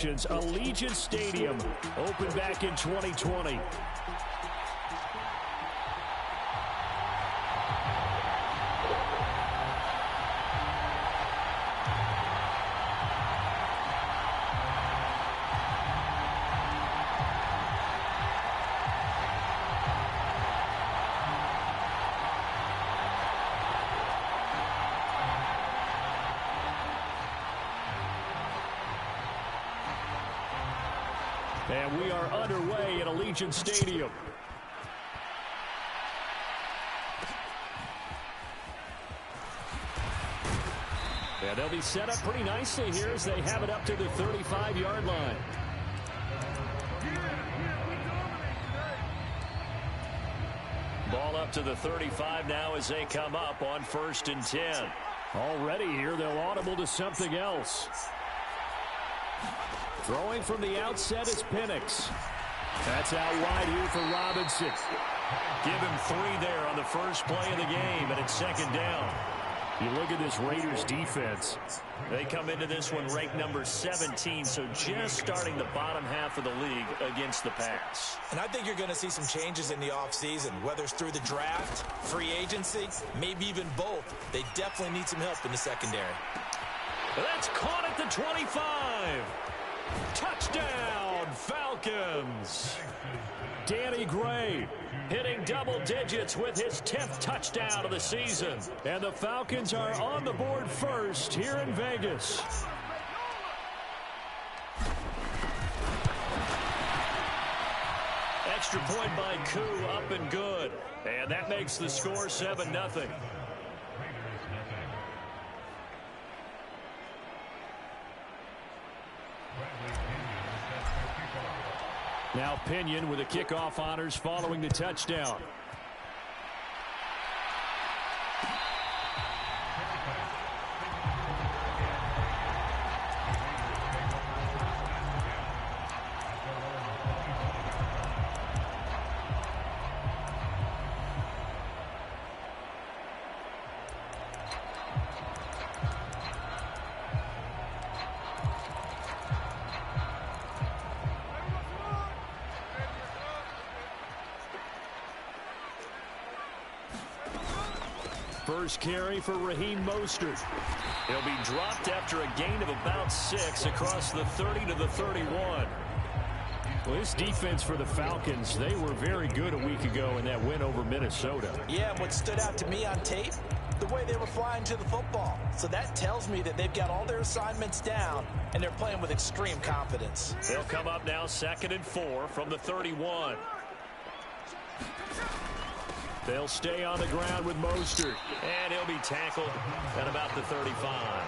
Allegiant Stadium opened back in 2020. And we are underway at Allegiant Stadium. And they'll be set up pretty nicely here as they have it up to the 35-yard line. Ball up to the 35 now as they come up on 1st and 10. Already here, they'll audible to something else. Throwing from the outset is Penix. That's out wide here for Robinson. Give him 3 there on the first play of the game, and it's 2nd down. You look at this Raiders defense. They come into this one ranked number 17, so just starting the bottom half of the league against the pass. And I think you're going to see some changes in the offseason, whether it's through the draft, free agency, maybe even both. They definitely need some help in the secondary. That's caught at the 25. Touchdown, Falcons. Danny Gray hitting double digits with his 10th touchdown of the season. And the Falcons are on the board first here in Vegas. Extra point by Koo, up and good. And that makes the score 7-0. Now Pinion with the kickoff honors following the touchdown. First carry for Raheem Mostert. He'll be dropped after a gain of about 6 across the 30 to the 31. Well, this defense for the Falcons, they were very good a week ago in that win over Minnesota. Yeah, what stood out to me on tape, the way they were flying to the football. So that tells me that they've got all their assignments down, and they're playing with extreme confidence. They'll come up now 2nd and 4 from the 31. They'll stay on the ground with Mostert. And he'll be tackled at about the 35.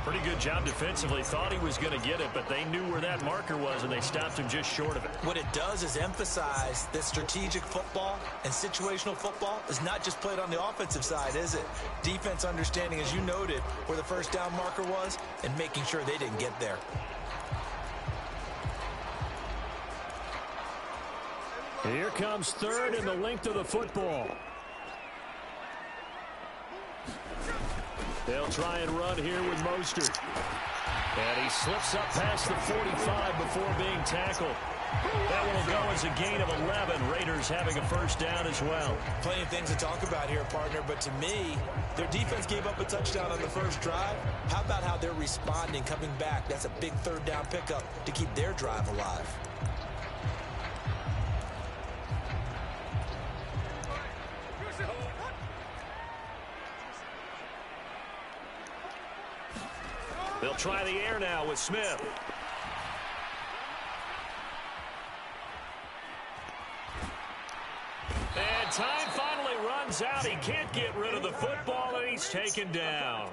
Pretty good job defensively. Thought he was going to get it, but they knew where that marker was, and they stopped him just short of it. What it does is emphasize that strategic football and situational football is not just played on the offensive side, is it? Defense understanding, as you noted, where the first down marker was and making sure they didn't get there. Here comes 3rd and the length of the football. They'll try and run here with Mostert. And he slips up past the 45 before being tackled. That will go as a gain of 11. Raiders having a first down as well. Plenty of things to talk about here, partner, but to me, their defense gave up a touchdown on the first drive. How about how they're responding, coming back? That's a big 3rd down pickup to keep their drive alive. They'll try the air now with Smith. And time finally runs out. He can't get rid of the football, and he's taken down.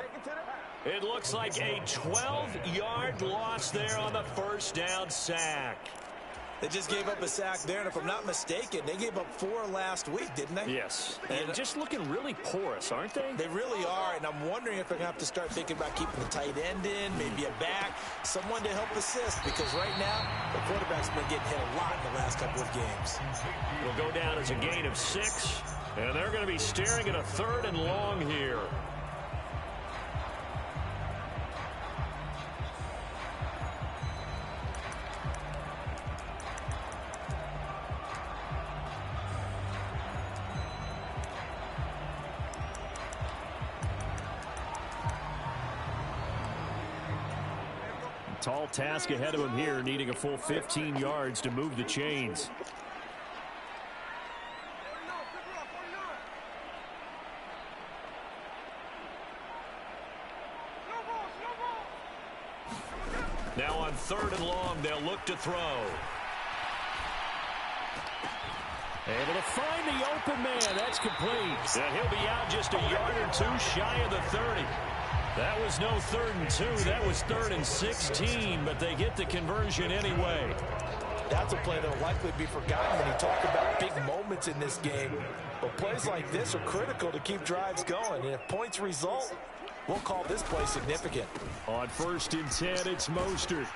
It looks like a 12-yard loss there on the first down sack. They just gave up a sack there, and if I'm not mistaken, they gave up 4 last week, didn't they? Yes, and just looking really porous, aren't they? They really are, and I'm wondering if they're going to have to start thinking about keeping the tight end in, maybe a back, someone to help assist, because right now, the quarterback's been getting hit a lot in the last couple of games. It'll go down as a gain of 6, and they're going to be staring at a 3rd and long here. Tall task ahead of him here, needing a full 15 yards to move the chains. Now on 3rd and long, they'll look to throw. Able to find the open man. That's complete. And he'll be out just a yard or two shy of the 30. That was no 3rd and 2. That was 3rd and 16, but they get the conversion anyway. That's a play that will likely be forgotten when you talk about big moments in this game. But plays like this are critical to keep drives going. And if points result, we'll call this play significant. On 1st and 10, it's Mostert.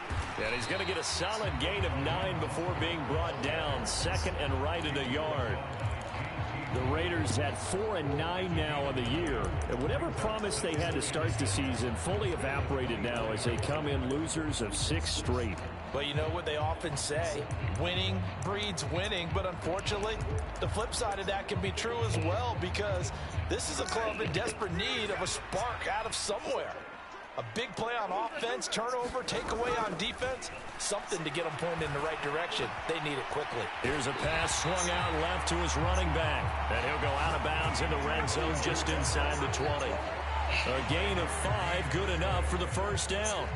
And he's going to get a solid gain of 9 before being brought down. 2nd and right at a yard. The Raiders had 4 and 9 now on the year. And whatever promise they had to start the season fully evaporated now as they come in losers of 6 straight. But you know what they often say, winning breeds winning. But unfortunately, the flip side of that can be true as well, because this is a club in desperate need of a spark out of somewhere. A big play on offense, turnover, takeaway on defense, something to get them pointed in the right direction. They need it quickly. Here's a pass swung out left to his running back. And he'll go out of bounds in the red zone just inside the 20. A gain of 5, good enough for the 1st down.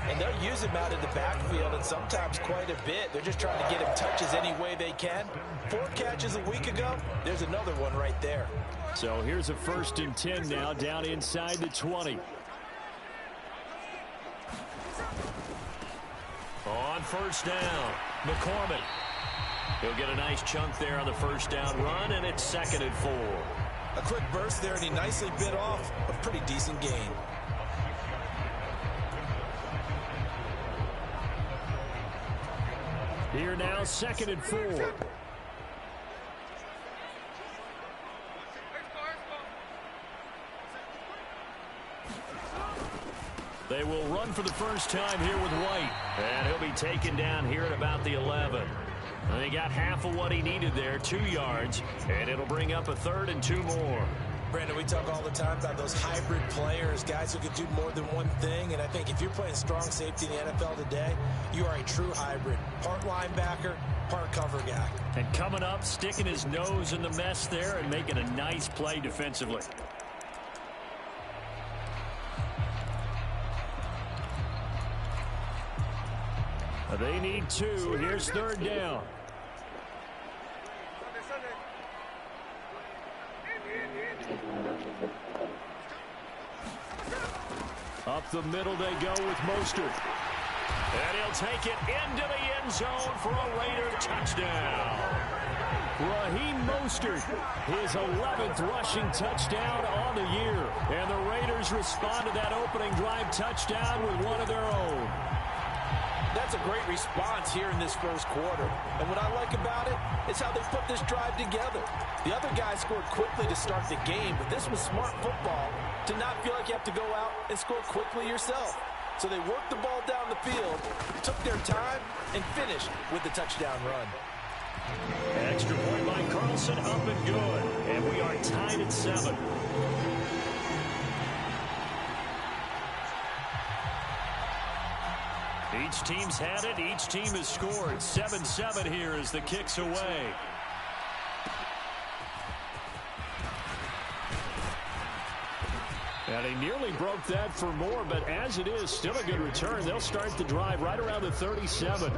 And they'll use him out in the backfield, and sometimes quite a bit. They're just trying to get him touches any way they can. 4 catches a week ago, there's another one right there. So here's a 1st and 10 now down inside the 20. On 1st down, McCormick. He'll get a nice chunk there on the 1st down run, and it's 2nd and 4. A quick burst there, and he nicely bit off a pretty decent gain. Here now, 2nd and 4. They will run for the first time here with White. And he'll be taken down here at about the 11. And he got half of what he needed there, 2 yards. And it'll bring up a 3rd and 2 more. Brandon, we talk all the time about those hybrid players, guys who can do more than one thing. And I think if you're playing strong safety in the NFL today, you are a true hybrid. Part linebacker, part cover guy. And coming up, sticking his nose in the mess there and making a nice play defensively. They need 2. Here's 3rd down. Up the middle they go with Mostert. And he'll take it into the end zone for a Raider touchdown. Raheem Mostert, his 11th rushing touchdown on the year. And the Raiders respond to that opening drive touchdown with one of their own. That's a great response here in this 1st quarter. And what I like about it is how they put this drive together. The other guys scored quickly to start the game, but this was smart football to not feel like you have to go out and score quickly yourself. So they worked the ball down the field, took their time, and finished with the touchdown run. Extra point by Carlson, up and good. And we are tied at 7. Each team's had it. Each team has scored. 7-7 here as the kick's away. And he nearly broke that for more, but as it is, still a good return. They'll start the drive right around the 37.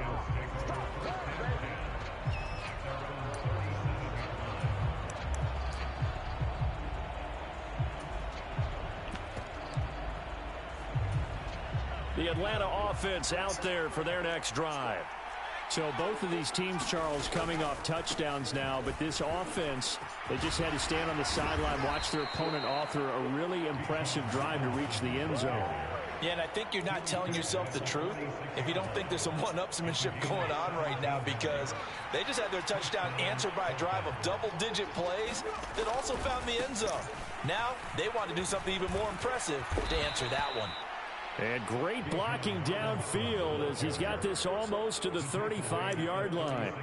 The Atlanta offense out there for their next drive. So both of these teams, Charles, coming off touchdowns now, but this offense, they just had to stand on the sideline, watch their opponent author a really impressive drive to reach the end zone. Yeah, and I think you're not telling yourself the truth if you don't think there's some one-upsmanship going on right now, because they just had their touchdown answered by a drive of double-digit plays that also found the end zone. Now they want to do something even more impressive to answer that one. And great blocking downfield as he's got this almost to the 35-yard line.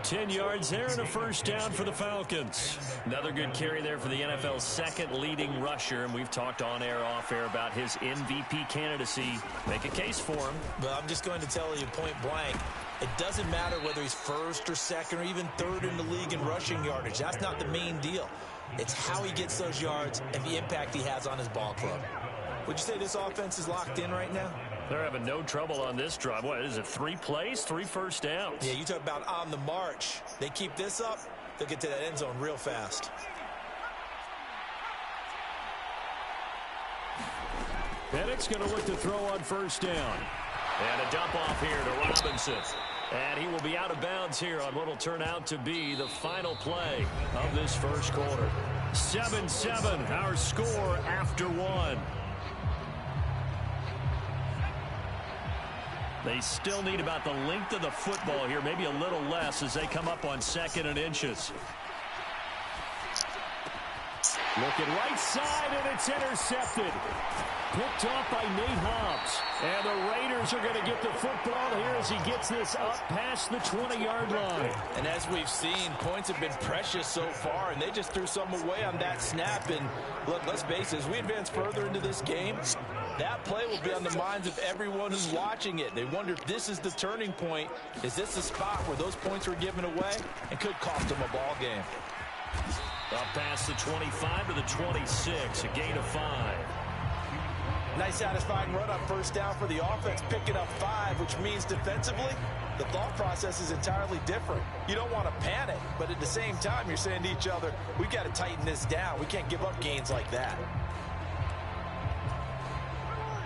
10 yards there and a first down for the Falcons. Another good carry there for the NFL's second leading rusher, and we've talked on air, off air about his MVP candidacy. Make a case for him. But I'm just going to tell you point blank, it doesn't matter whether he's first or second or even third in the league in rushing yardage. That's not the main deal. It's how he gets those yards and the impact he has on his ball club. Would you say this offense is locked in right now? They're having no trouble on this drive. What is it, 3 plays, 3 first downs? Yeah, you talk about on the march. They keep this up, they'll get to that end zone real fast. Penix going to look to throw on first down. And a dump off here to Robinson. And he will be out of bounds here on what will turn out to be the final play of this first quarter. 7-7, our score after 1. They still need about the length of the football here, maybe a little less as they come up on 2nd and inches. Looking right side, and it's intercepted. Picked off by Nate Hobbs. And the Raiders are going to get the football here as he gets this up past the 20-yard line. And as we've seen, points have been precious so far, and they just threw some away on that snap. And look, let's face it, as we advance further into this game, that play will be on the minds of everyone who's watching it. They wonder if this is the turning point. Is this the spot where those points were given away and could cost them a ball game? Up past the 25 to the 26, a gain of 5. Nice satisfying run on first down for the offense, picking up 5, which means defensively, the thought process is entirely different. You don't want to panic, but at the same time, you're saying to each other, we've got to tighten this down. We can't give up gains like that.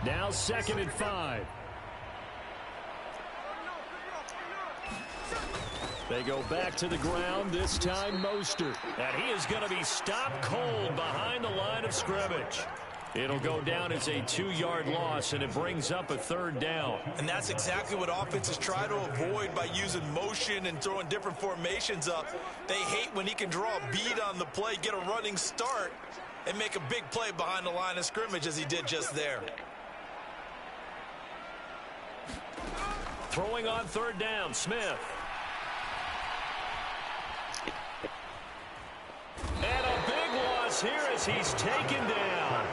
Now 2nd and 5. They go back to the ground, this time Mostert. And he is going to be stopped cold behind the line of scrimmage. It'll go down as a 2-yard loss, and it brings up a 3rd down. And that's exactly what offenses try to avoid by using motion and throwing different formations up. They hate when he can draw a bead on the play, get a running start, and make a big play behind the line of scrimmage as he did just there. Throwing on 3rd down, Smith. And a big loss here as he's taken down.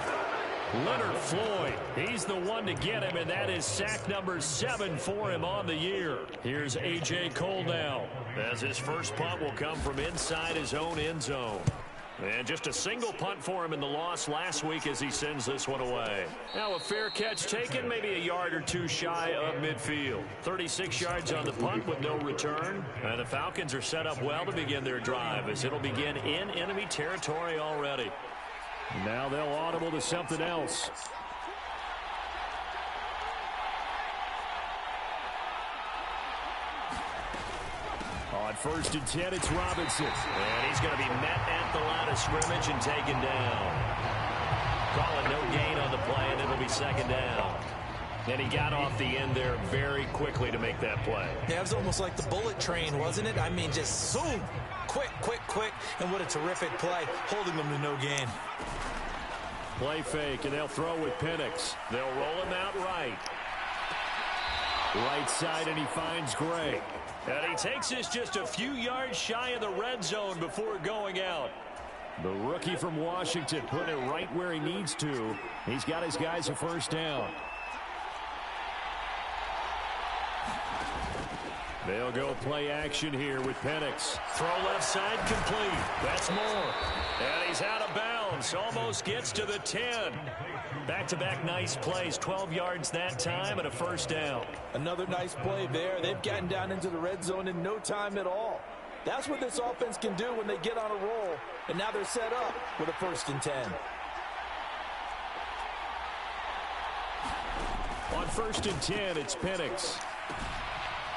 Leonard Floyd, he's the one to get him, and that is sack number 7 for him on the year. Here's A.J. Cole now, as his first punt will come from inside his own end zone. And just a single punt for him in the loss last week as he sends this one away. Now a fair catch taken, maybe a yard or two shy of midfield. 36 yards on the punt with no return. And the Falcons are set up well to begin their drive as it'll begin in enemy territory already. Now they'll audible to something else. On 1st and 10, it's Robinson. And he's going to be met at the line of scrimmage and taken down. Call it no gain on the play, and it'll be 2nd down. And he got off the end there very quickly to make that play. Yeah, it was almost like the bullet train, wasn't it? I mean, just zoom. Quick, quick, quick. And what a terrific play, holding them to no gain. Play fake, and they'll throw with Penix. They'll roll him out right. Right side, and he finds Gray. And he takes this just a few yards shy of the red zone before going out. The rookie from Washington put it right where he needs to. He's got his guys a 1st down. They'll go play action here with Penix. Throw left side complete. That's more. And he's out of bounds. Almost gets to the 10. Back-to-back nice plays. 12 yards that time and a 1st down. Another nice play there. They've gotten down into the red zone in no time at all. That's what this offense can do when they get on a roll. And now they're set up with a 1st and 10. On 1st and 10, it's Penix.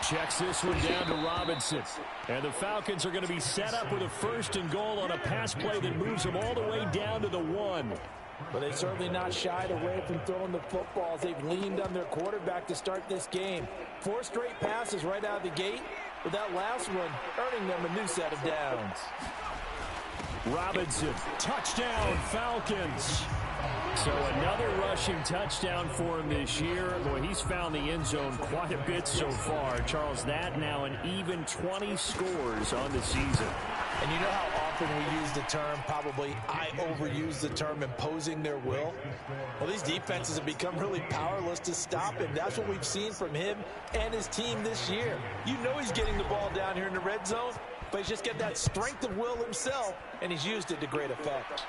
Checks this one down to Robinson. And the Falcons are going to be set up with a 1st and goal on a pass play that moves them all the way down to the 1. But they've certainly not shied away from throwing the footballs. They've leaned on their quarterback to start this game. 4 straight passes right out of the gate, with that last one earning them a new set of downs. Robinson, touchdown Falcons. So another rushing touchdown for him this year. Boy, he's found the end zone quite a bit so far. Charles, that now an even 20 scores on the season. And you know how often we use the term, probably I overuse the term, imposing their will? Well, these defenses have become really powerless to stop him. That's what we've seen from him and his team this year. You know he's getting the ball down here in the red zone, but he's just got that strength of will himself, and he's used it to great effect.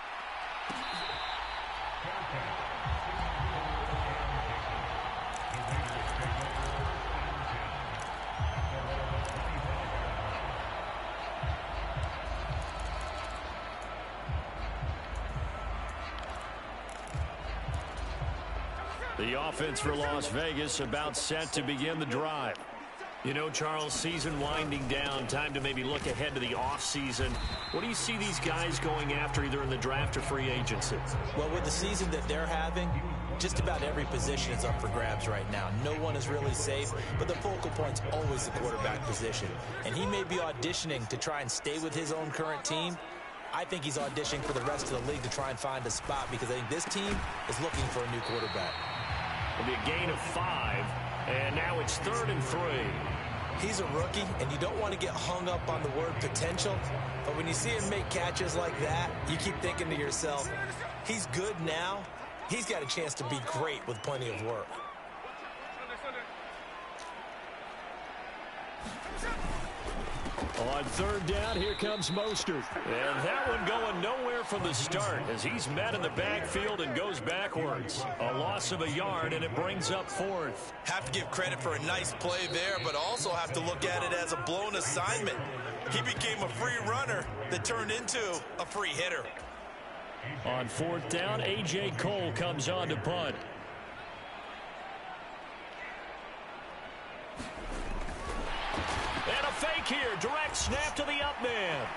The offense for Las Vegas about set to begin the drive. You know, Charles, season winding down, time to maybe look ahead to the offseason. What do you see these guys going after either in the draft or free agency? Well, with the season that they're having, just about every position is up for grabs right now. No one is really safe, but the focal point's always the quarterback position. And he may be auditioning to try and stay with his own current team. I think he's auditioning for the rest of the league to try and find a spot because I think this team is looking for a new quarterback. It'll be a gain of 5, and now it's 3rd and 3. He's a rookie, and you don't want to get hung up on the word potential, but when you see him make catches like that, you keep thinking to yourself, he's good now. He's got a chance to be great with plenty of work. On 3rd down, here comes Mostert. And that one going nowhere from the start as he's met in the backfield and goes backwards. A loss of a yard, and it brings up 4th. Have to give credit for a nice play there, but also have to look at it as a blown assignment. He became a free runner that turned into a free hitter. On 4th down, A.J. Cole comes on to punt. And a fake here. Direct snap to the up man.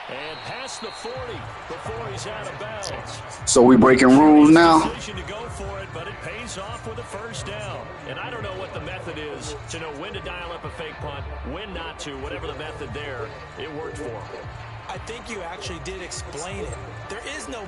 And past the 40 before he's out of bounds. So we breaking rules now? Decision to go for it, but it pays off with a 1st down. And I don't know what the method is to know when to dial up a fake punt, when not to. Whatever the method there, it worked for him. I think you actually did explain it. There is no...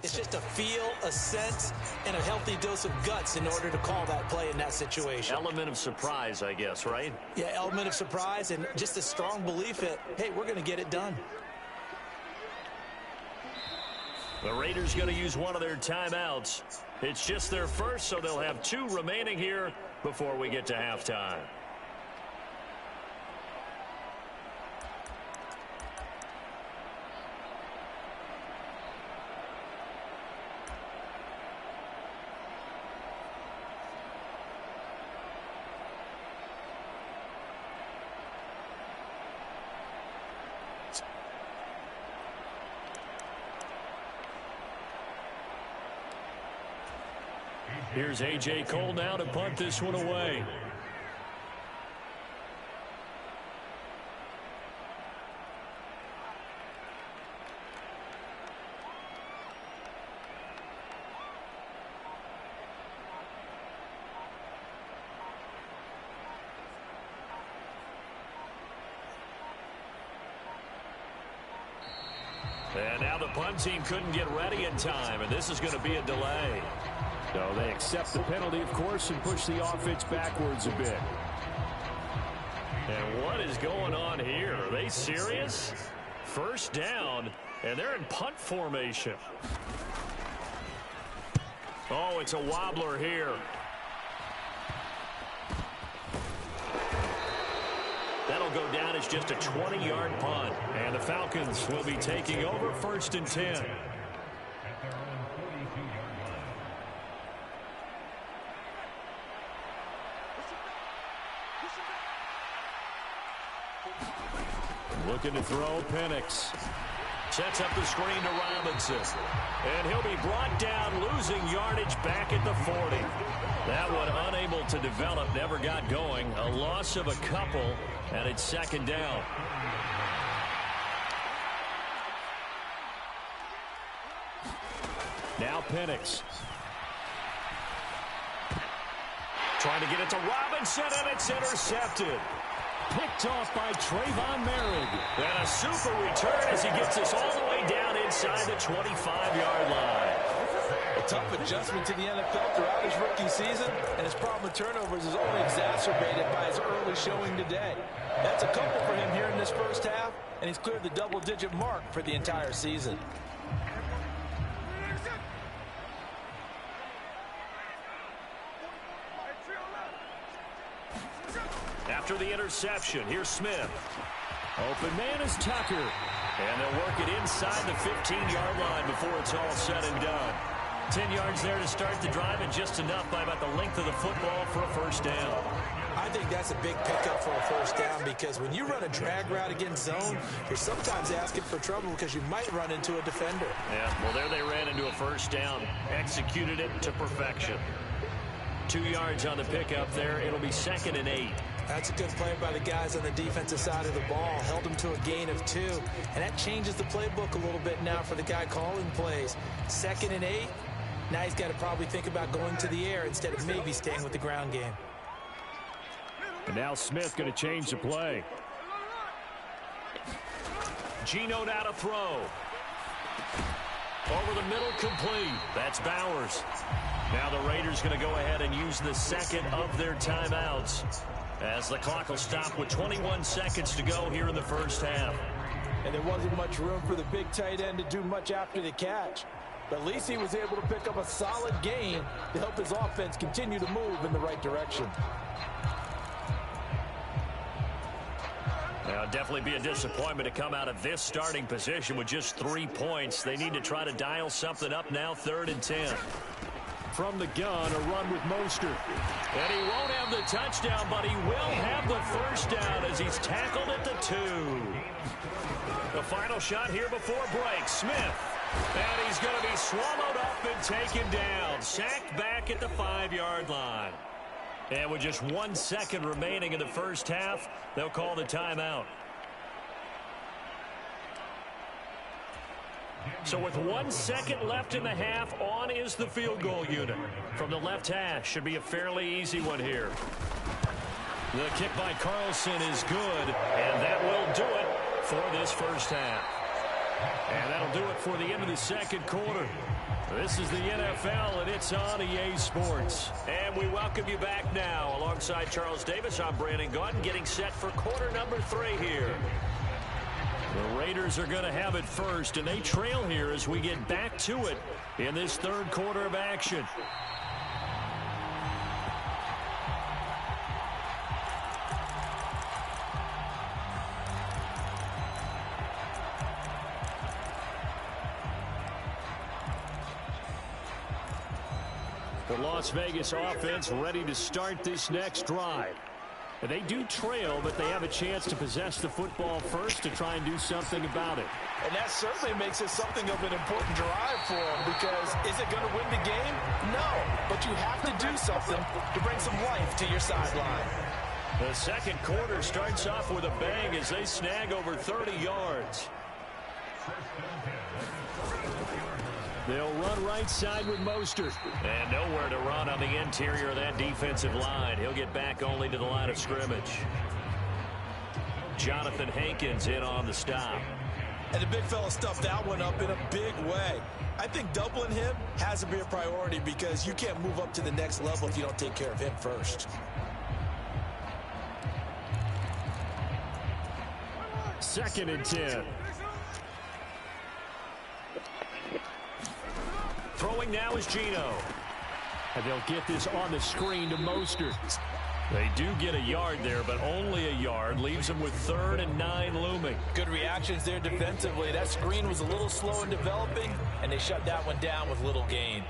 It's just a feel, a sense, and a healthy dose of guts in order to call that play in that situation. Element of surprise, I guess, right? Yeah, element of surprise and just a strong belief that, hey, we're going to get it done. The Raiders going to use one of their timeouts. It's just their first, so they'll have 2 remaining here before we get to halftime. Here's A.J. Cole now to punt this one away. And now the punt team couldn't get ready in time, and this is going to be a delay. So they accept the penalty, of course, and push the offense backwards a bit. And what is going on here? Are they serious? First down, and they're in punt formation. Oh, it's a wobbler here. That'll go down as just a 20-yard punt. And the Falcons will be taking over 1st and 10. Looking to throw, Penix. Sets up the screen to Robinson. And he'll be brought down, losing yardage back at the 40. That one unable to develop, never got going. A loss of a couple, and it's 2nd down. Now Penix. Trying to get it to Robinson, and it's intercepted. Picked off by Trayvon Merrick. And a super return as he gets us all the way down inside the 25-yard line. A tough adjustment to the NFL throughout his rookie season, and his problem with turnovers is only exacerbated by his early showing today. That's a couple for him here in this first half, and he's cleared the double-digit mark for the entire season. After the interception, here's Smith. Open man is Tucker. And they'll work it inside the 15-yard line before it's all said and done. 10 yards there to start the drive, and just enough by about the length of the football for a first down. I think that's a big pickup for a first down, because when you run a drag route against zone, you're sometimes asking for trouble because you might run into a defender. Yeah, well, there they ran into a first down. Executed it to perfection. 2 yards on the pickup there. It'll be 2nd and 8. That's a good play by the guys on the defensive side of the ball. Held him to a gain of 2. And that changes the playbook a little bit now for the guy calling plays. 2nd and 8. Now he's got to probably think about going to the air instead of maybe staying with the ground game. And now Smith going to change the play. Geno now to throw. Over the middle, complete. That's Bowers. Now the Raiders going to go ahead and use the second of their timeouts, as the clock will stop with 21 seconds to go here in the first half. And there wasn't much room for the big tight end to do much after the catch. But at least he was able to pick up a solid gain to help his offense continue to move in the right direction. Now, definitely be a disappointment to come out of this starting position with just 3 points. They need to try to dial something up now, 3rd and 10. From the gun, a run with Mostert. And he won't have the touchdown, but he will have the first down as he's tackled at the 2. The final shot here before break. Smith. And he's going to be swallowed up and taken down. Sacked back at the 5-yard line. And with just 1 second remaining in the first half, they'll call the timeout. So with 1 second left in the half, on is the field goal unit. From the left hash, should be a fairly easy one here. The kick by Carlson is good, and that will do it for this first half. And that'll do it for the end of the second quarter. This is the NFL, and it's on EA Sports. And we welcome you back now. Alongside Charles Davis, I'm Brandon Gaudin, getting set for quarter number 3 here. The Raiders are going to have it first, and they trail here as we get back to it in this third quarter of action. The Las Vegas offense ready to start this next drive. And they do trail, but they have a chance to possess the football first to try and do something about it. And that certainly makes it something of an important drive for them, because is it going to win the game? No, but you have to do something to bring some life to your sideline. The second quarter starts off with a bang as they snag over 30 yards. They'll run right side with Mostert. And nowhere to run on the interior of that defensive line. He'll get back only to the line of scrimmage. Jonathan Hankins in on the stop. And the big fella stuffed that one up in a big way. I think doubling him has to be a priority because you can't move up to the next level if you don't take care of him first. Second and 10. Throwing now is Geno. And they'll get this on the screen to Mostert. They do get a yard there, but only a yard. Leaves them with 3rd and 9 looming. Good reactions there defensively. That screen was a little slow in developing, and they shut that one down with little gain.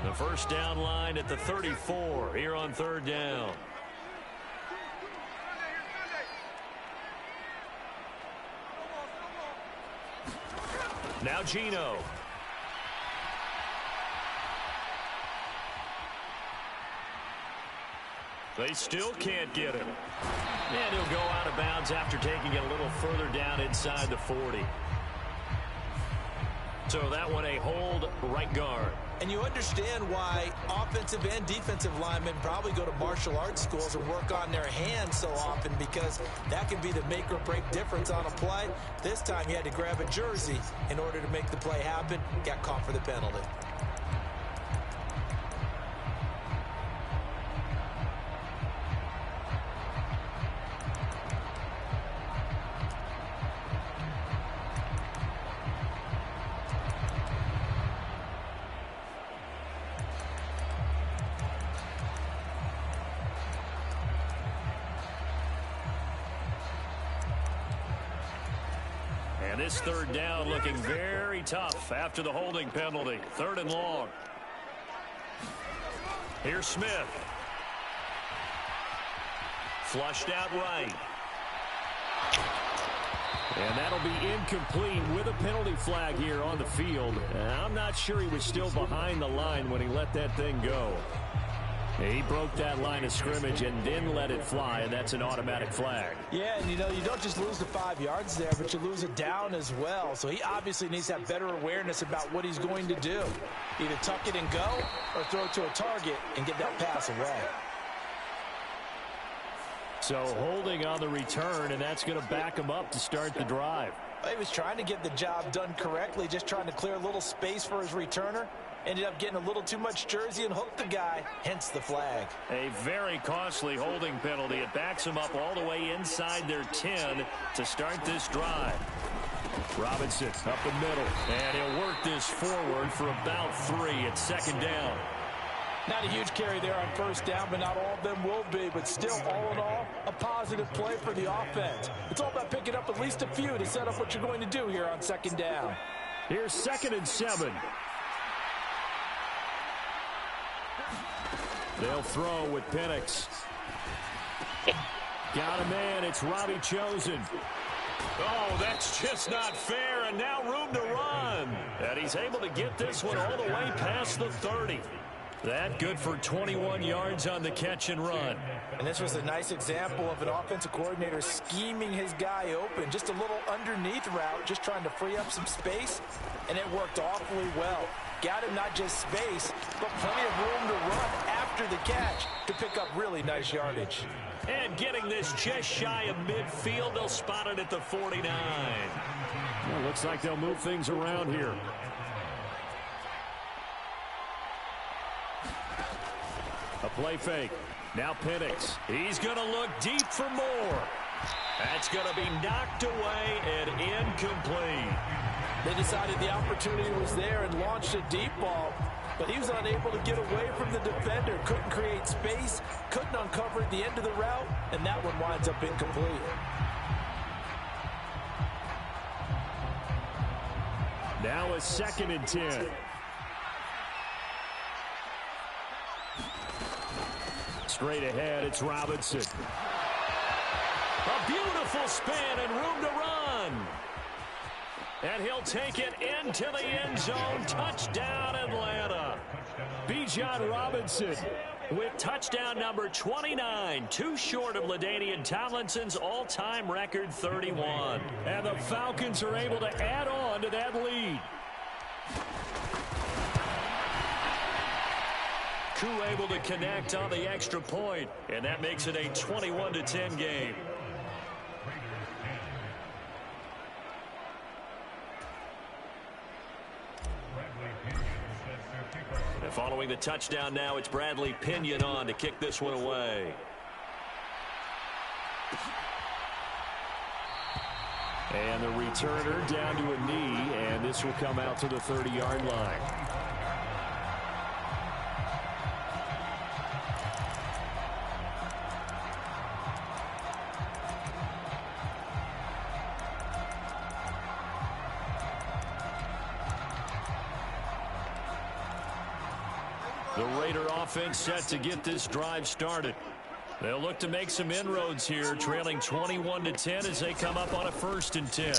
The first down line at the 34 here on 3rd down. Now Geno. They still can't get him. And he'll go out of bounds after taking it a little further down inside the 40. So that one a hold right guard. And you understand why offensive and defensive linemen probably go to martial arts schools and work on their hands so often, because that can be the make or break difference on a play. This time he had to grab a jersey in order to make the play happen. Got caught for the penalty. And this 3rd down looking very tough after the holding penalty. 3rd and long. Here's Smith. Flushed out right. And that'll be incomplete with a penalty flag here on the field. I'm not sure he was still behind the line when he let that thing go. He broke that line of scrimmage and then let it fly, and that's an automatic flag. Yeah, and you know, you don't just lose the 5 yards there, but you lose it down as well. So he obviously needs to have better awareness about what he's going to do. Either tuck it and go or throw it to a target and get that pass away. So holding on the return, and that's going to back him up to start the drive. He was trying to get the job done correctly, just trying to clear a little space for his returner. Ended up getting a little too much jersey and hooked the guy, hence the flag. A very costly holding penalty. It backs them up all the way inside their 10 to start this drive. Robinson up the middle, and he'll work this forward for about 3 at 2nd down. Not a huge carry there on 1st down, but not all of them will be. But still, all in all, a positive play for the offense. It's all about picking up at least a few to set up what you're going to do here on 2nd down. Here's 2nd and 7. They'll throw with Penix. Got a man. It's Robbie Chosen. Oh, that's just not fair. And now room to run. And he's able to get this one all the way past the 30. That good for 21 yards on the catch and run. And this was a nice example of an offensive coordinator scheming his guy open. Just a little underneath route, just trying to free up some space. And it worked awfully well. Got him not just space, but plenty of room to run after the catch to pick up really nice yardage. And getting this just shy of midfield, they'll spot it at the 49. Well, looks like they'll move things around here. A play fake. Now Penix. He's going to look deep for more. That's going to be knocked away and incomplete. They decided the opportunity was there and launched a deep ball, but he was unable to get away from the defender. Couldn't create space, couldn't uncover at the end of the route, and that one winds up incomplete. Now a 2nd and 10. Straight ahead, it's Robinson. A beautiful spin and room to run. And he'll take it into the end zone. Touchdown, Atlanta. Bijan Robinson with touchdown number 29. Too short of LaDainian Tomlinson's all-time record 31. And the Falcons are able to add on to that lead. Koo able to connect on the extra point, and that makes it a 21-10 game. And following the touchdown now, it's Bradley Pinion on to kick this one away. And the returner down to a knee, and this will come out to the 30-yard line. The Raider offense set to get this drive started. They'll look to make some inroads here, trailing 21-10 as they come up on a 1st and 10. And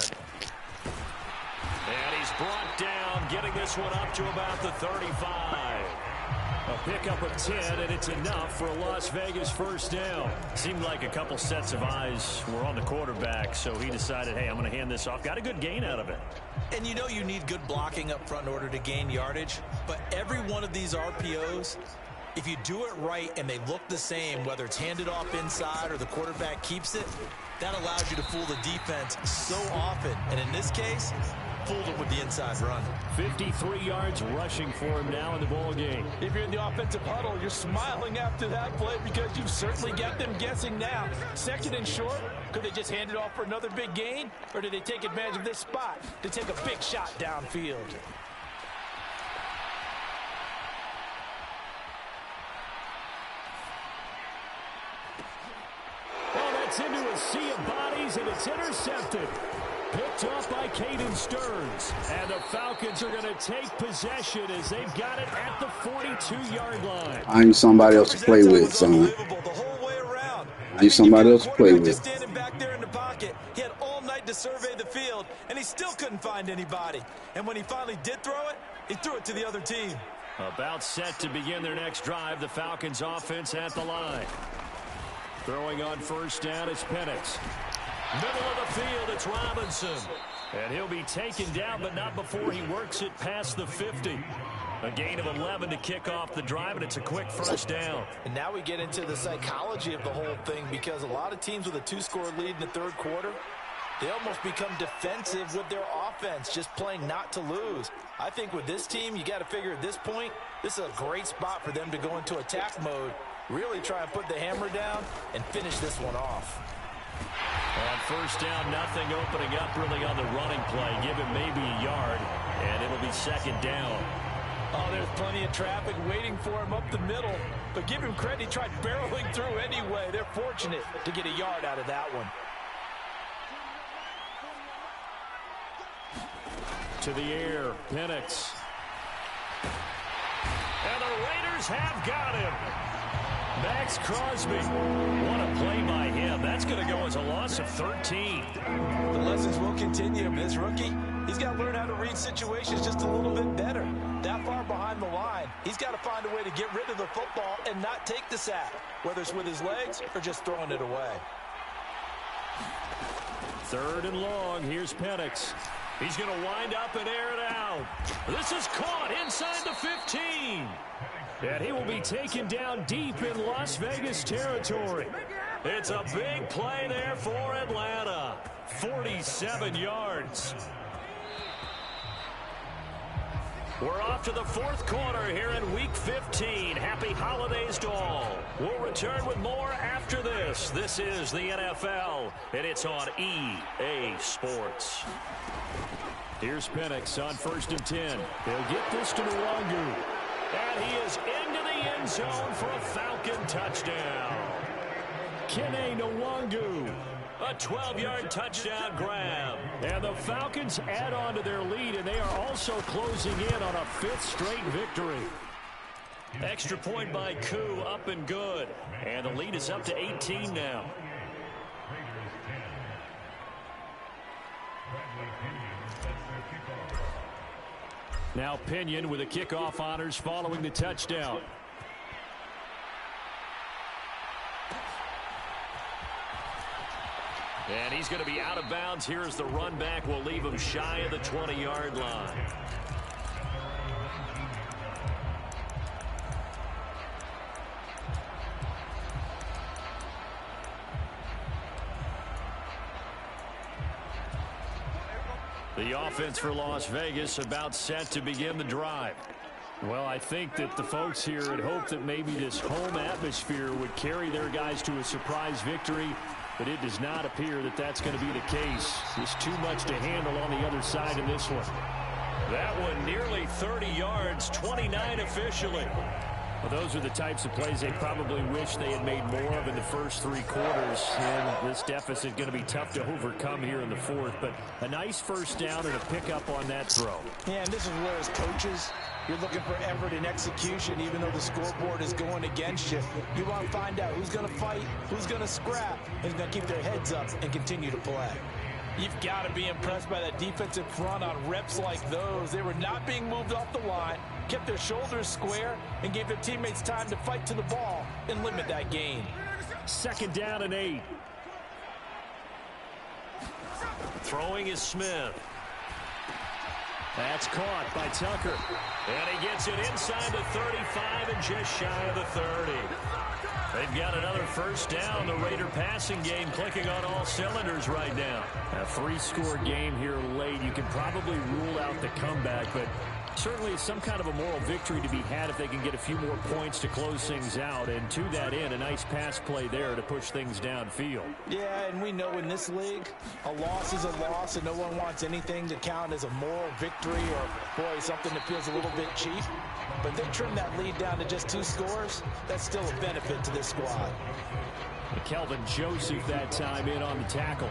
he's brought down, getting this one up to about the 35. A pickup of 10, and it's enough for a Las Vegas 1st down. Seemed like a couple sets of eyes were on the quarterback, so he decided, hey, I'm going to hand this off. Got a good gain out of it. And you know you need good blocking up front in order to gain yardage, but every one of these RPOs, if you do it right and they look the same, whether it's handed off inside or the quarterback keeps it, that allows you to fool the defense so often. And in this case, fooled them with the inside run. 53 yards rushing for him now in the ball game. If you're in the offensive huddle, you're smiling after that play because you've certainly got them guessing now. 2nd and short, could they just hand it off for another big gain? Or did they take advantage of this spot to take a big shot downfield? Into a sea of bodies, and it's intercepted. Picked off by Caden Stearns. And the Falcons are going to take possession as they've got it at the 42-yard line. I need somebody else to play with, son. I need somebody else to play with. Standing back there in the pocket, he had all night to survey the field, and he still couldn't find anybody. And when he finally did throw it, he threw it to the other team. About set to begin their next drive, the Falcons offense at the line. Throwing on 1st down is Penix. Middle of the field, it's Robinson. And he'll be taken down, but not before he works it past the 50. A gain of 11 to kick off the drive, and it's a quick 1st down. And now we get into the psychology of the whole thing, because a lot of teams with a 2-score lead in the 3rd quarter, they almost become defensive with their offense, just playing not to lose. I think with this team, you got to figure at this point, this is a great spot for them to go into attack mode. Really try and put the hammer down and finish this one off. On 1st down, nothing opening up really on the running play. Give him maybe a yard, and it'll be 2nd down. Oh, there's plenty of traffic waiting for him up the middle. But give him credit, he tried barreling through anyway. They're fortunate to get a yard out of that one. To the air, Penix. And the Raiders have got him. Max Crosby. What a play by him. That's going to go as a loss of 13. The lessons will continue. This rookie, he's got to learn how to read situations just a little bit better. That far behind the line, he's got to find a way to get rid of the football and not take the sack, whether it's with his legs or just throwing it away. 3rd and long. Here's Penix. He's going to wind up and air it out. This is caught inside the 15. And he will be taken down deep in Las Vegas territory. It's a big play there for Atlanta. 47 yards. We're off to the 4th quarter here in Week 15. Happy holidays to all. We'll return with more after this. This is the NFL, and it's on EA Sports. Here's Penix on 1st and 10. They'll get this to Nwangu. And he is into the end zone for a Falcon touchdown. Kene Nwangu. A 12-yard touchdown grab. And the Falcons add on to their lead, and they are also closing in on a 5th straight victory. Extra point by Koo, up and good. And the lead is up to 18 now. Now Pinion with the kickoff honors following the touchdown. And he's going to be out of bounds here as the run back will leave him shy of the 20-yard line. The offense for Las Vegas about set to begin the drive. Well, I think that the folks here had hoped that maybe this home atmosphere would carry their guys to a surprise victory, but it does not appear that that's going to be the case. There's too much to handle on the other side in this one. That one nearly 30 yards, 29 officially. Well, those are the types of plays they probably wish they had made more of in the first 3 quarters. And this deficit going to be tough to overcome here in the 4th. But a nice first down and a pickup on that throw. Yeah, and this is where as coaches, you're looking for effort and execution, even though the scoreboard is going against you. You want to find out who's going to fight, who's going to scrap, and who's going to keep their heads up and continue to play. You've got to be impressed by that defensive front on reps like those. They were not being moved off the line, kept their shoulders square, and gave their teammates time to fight to the ball and limit that gain. 2nd down and 8. Throwing is Smith. That's caught by Tucker. And he gets it inside the 35 and just shy of the 30. They've got another first down. The Raider passing game clicking on all cylinders right now. A 3-score game here late. You can probably rule out the comeback, but certainly some kind of a moral victory to be had if they can get a few more points to close things out. And to that end, a nice pass play there to push things downfield. Yeah, and we know in this league, a loss is a loss, and no one wants anything to count as a moral victory or, boy, something that feels a little bit cheap. But they trim that lead down to just 2 scores. That's still a benefit to this squad. Kelvin Joseph that time in on the tackle.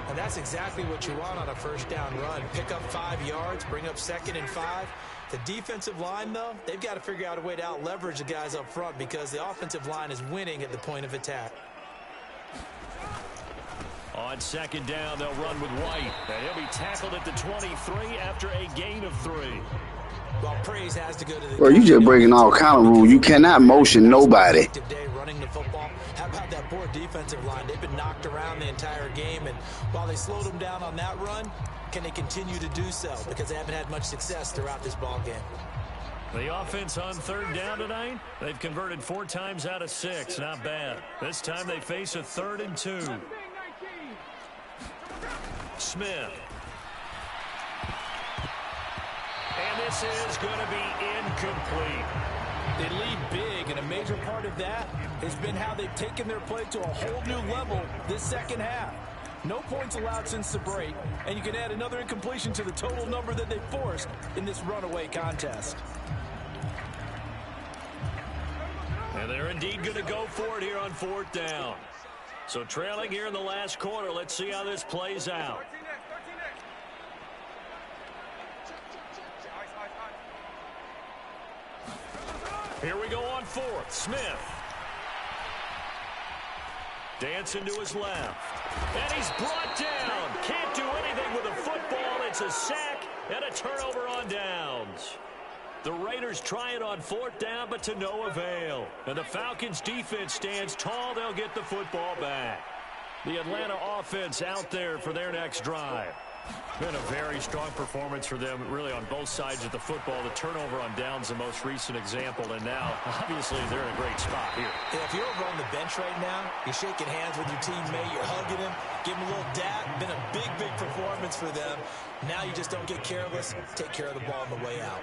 And that's exactly what you want on a first down run. Pick up 5 yards, bring up 2nd and 5. The defensive line, though, they've got to figure out a way to out-leverage the guys up front because the offensive line is winning at the point of attack. On 2nd down, they'll run with White. And he'll be tackled at the 23 after a gain of 3. Well, praise has to go to the... Bro, you just breaking all kind of rules. You cannot motion nobody. Day running the football. How about that poor defensive line? They've been knocked around the entire game, and while they slowed them down on that run, can they continue to do so? Because they haven't had much success throughout this ball game. The offense on 3rd down tonight, they've converted 4 times out of 6. Not bad. This time they face a 3rd and 2. Smith. And this is going to be incomplete. They lead big, and a major part of that has been how they've taken their play to a whole new level this second half. No points allowed since the break, and you can add another incompletion to the total number that they forced in this runaway contest. And they're indeed going to go for it here on 4th down. So trailing here in the last quarter, let's see how this plays out. Here we go on 4th. Smith. Dancing to his left. And he's brought down. Can't do anything with a football. It's a sack and a turnover on downs. The Raiders try it on 4th down, but to no avail. And the Falcons defense stands tall. They'll get the football back. The Atlanta offense out there for their next drive. Been a very strong performance for them, really, on both sides of the football. The turnover on downs, the most recent example, and now, obviously, they're in a great spot here. Yeah, if you're over on the bench right now, you're shaking hands with your teammate, you're hugging him, give him a little dap. Been a big, big performance for them. Now you just don't get careless. Take care of the ball on the way out.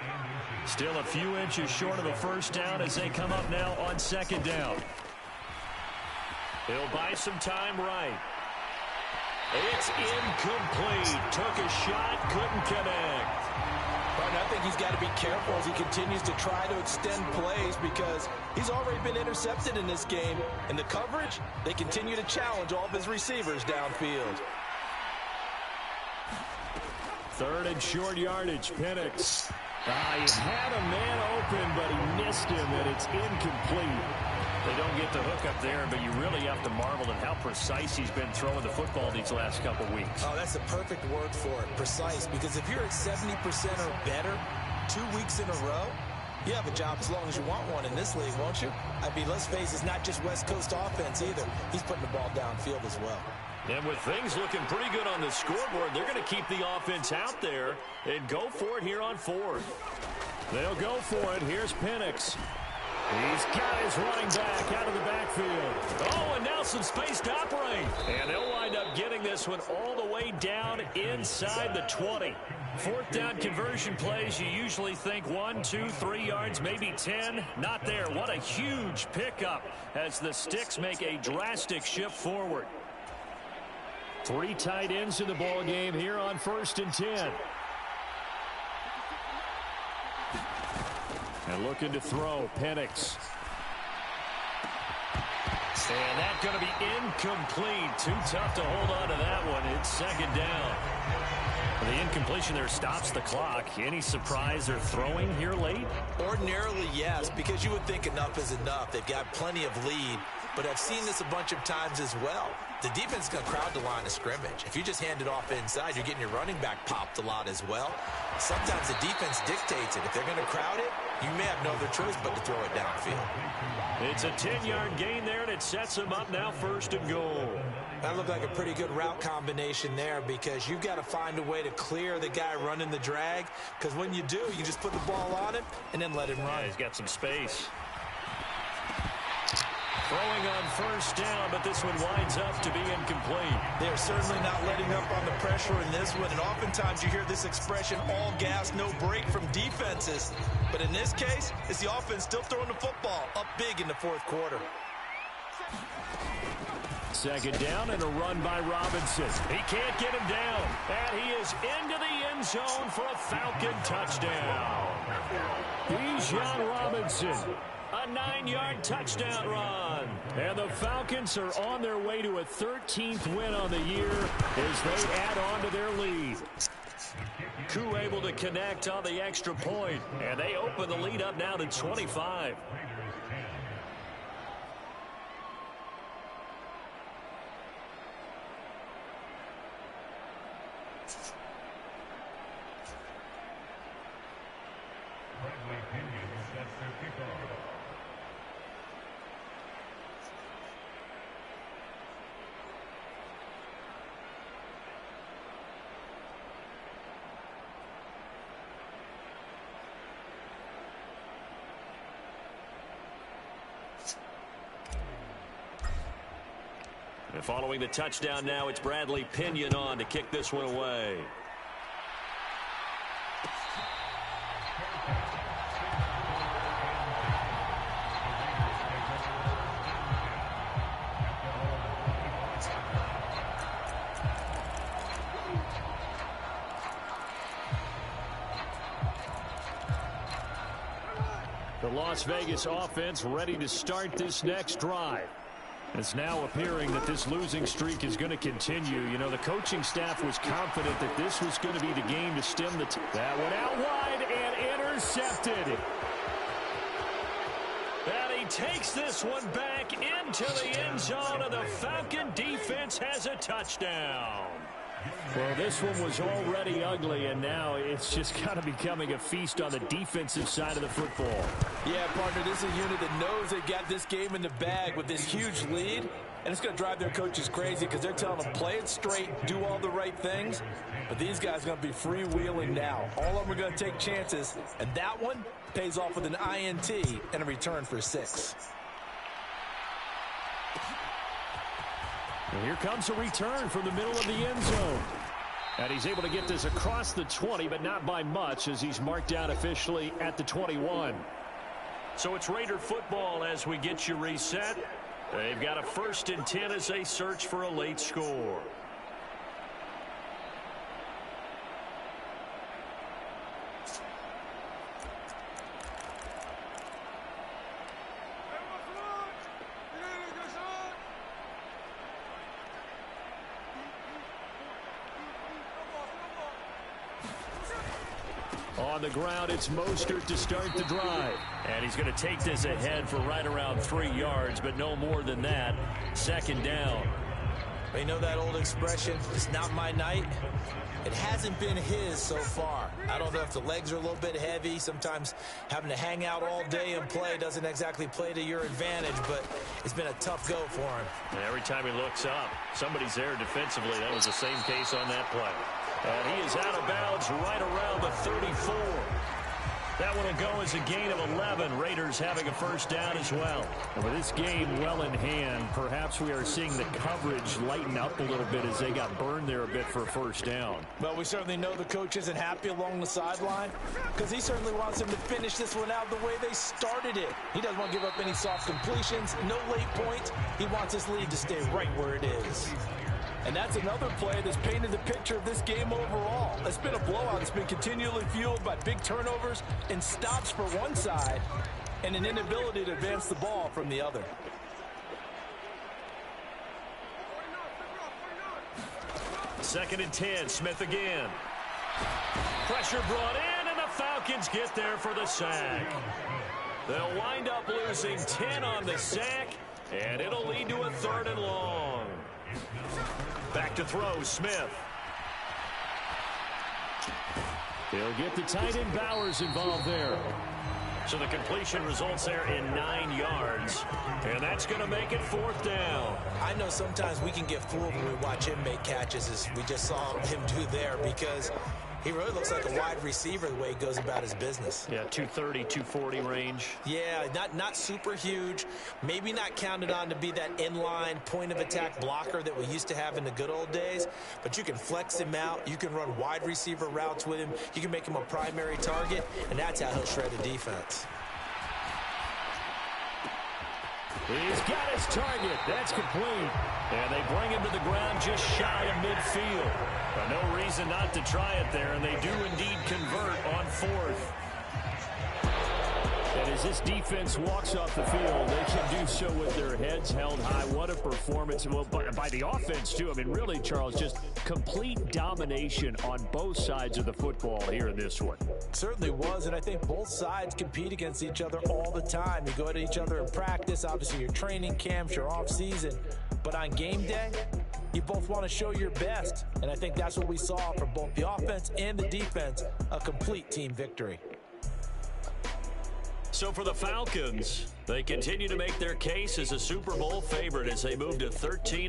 Still a few inches short of a first down as they come up now on 2nd down. He'll buy some time right. It's incomplete. Took a shot, couldn't connect. But I think he's got to be careful as he continues to try to extend plays because he's already been intercepted in this game. And the coverage, they continue to challenge all of his receivers downfield. 3rd and short yardage. Penix. He had a man open, but he missed him, and it's incomplete. They don't get the hook up there, but you really have to marvel at how precise he's been throwing the football these last couple weeks. Oh, that's the perfect word for it, precise. Because if you're at 70% or better 2 weeks in a row, you have a job as long as you want one in this league, won't you? I mean, let's face it, it's not just West Coast offense either. He's putting the ball downfield as well. And with things looking pretty good on the scoreboard, they're going to keep the offense out there and go for it here on 4th. They'll go for it. Here's Penix. He's got his running back out of the backfield. Oh, and now some space to operate. And they'll wind up getting this one all the way down inside the 20. Fourth down conversion plays, you usually think 1, 2, 3 yards, maybe 10. Not there. What a huge pickup as the Sticks make a drastic shift forward. 3 tight ends in the ball game here on 1st and 10. And looking to throw, Penix. And that's going to be incomplete. Too tough to hold on to that one. It's 2nd down. The incompletion there stops the clock. Any surprise they're throwing here late? Ordinarily, yes, because you would think enough is enough. They've got plenty of lead, but I've seen this a bunch of times as well. The defense is going to crowd the line of scrimmage. If you just hand it off inside, you're getting your running back popped a lot as well. Sometimes the defense dictates it. If they're going to crowd it, you may have no other choice but to throw it downfield. It's a 10-yard gain there, and it sets them up now 1st and goal. That looked like a pretty good route combination there because you've got to find a way to clear the guy running the drag, because when you do, you just put the ball on him and then let him run. Yeah, he's got some space. Throwing on 1st down, but this one winds up to be incomplete. They're certainly not letting up on the pressure in this one, and oftentimes you hear this expression, all gas, no break from defenses. But in this case, it's the offense still throwing the football up big in the 4th quarter. 2nd down and a run by Robinson. He can't get him down, and he is into the end zone for a Falcon touchdown. Bijan Robinson. A 9-yard touchdown run. And the Falcons are on their way to a 13th win on the year as they add on to their lead. Koo able to connect on the extra point, and they open the lead up now to 25. And following the touchdown now, it's Bradley Pinion on to kick this one away. The Las Vegas offense ready to start this next drive. It's now appearing that this losing streak is going to continue. You know, the coaching staff was confident that this was going to be the game to stem the... That went out wide and intercepted. And he takes this one back into the end zone, and the Falcon defense has a touchdown. Well, this one was already ugly, and now it's just kind of becoming a feast on the defensive side of the football. Yeah, partner, this is a unit that knows they've got this game in the bag with this huge lead, and it's going to drive their coaches crazy because they're telling them play it straight, do all the right things, but these guys are going to be freewheeling now. All of them are going to take chances, and that one pays off with an INT and a return for 6. And here comes a return from the middle of the end zone. And he's able to get this across the 20, but not by much as he's marked down officially at the 21. So it's Raider football as we get you reset. They've got a 1st and 10 as they search for a late score. On the ground, it's Mostert to start the drive. And he's going to take this ahead for right around 3 yards, but no more than that. 2nd down. You know that old expression, it's not my night? It hasn't been his so far. I don't know if the legs are a little bit heavy. Sometimes having to hang out all day and play doesn't exactly play to your advantage, but it's been a tough go for him. And every time he looks up, somebody's there defensively. That was the same case on that play. And he is out of bounds right around the 34. That one will go as a gain of 11. Raiders having a first down as well. And with this game well in hand, perhaps we are seeing the coverage lighten up a little bit as they got burned there a bit for a first down. Well, we certainly know the coach isn't happy along the sideline because he certainly wants them to finish this one out the way they started it. He doesn't want to give up any soft completions, no late points. He wants his lead to stay right where it is. And that's another play that's painted the picture of this game overall. It's been a blowout. It's been continually fueled by big turnovers and stops for one side and an inability to advance the ball from the other. Second and 10, Smith again. Pressure brought in, and the Falcons get there for the sack. They'll wind up losing 10 on the sack, and it'll lead to a 3rd and long. Back to throw, Smith. They'll get the tight end Bowers involved there. So the completion results there in 9 yards. And that's going to make it 4th down. I know sometimes we can get fooled when we watch him make catches, as we just saw him do there, because he really looks like a wide receiver the way he goes about his business. Yeah, 230, 240 range. Yeah, not super huge. Maybe not counted on to be that inline point-of-attack blocker that we used to have in the good old days. But you can flex him out. You can run wide receiver routes with him. You can make him a primary target, and that's how he'll shred a defense. He's got his target. That's complete. And they bring him to the ground just shy of midfield. But no reason not to try it there, and they do indeed convert on 4th. And as this defense walks off the field, they can do so with their heads held high. What a performance. Well, by the offense, too. I mean, really, Charles, just complete domination on both sides of the football here in this one. Certainly was, and I think both sides compete against each other all the time. You go at each other in practice, obviously your training camps, your off-season. But on game day, you both want to show your best. And I think that's what we saw from both the offense and the defense, a complete team victory. So for the Falcons, they continue to make their case as a Super Bowl favorite as they move to 13.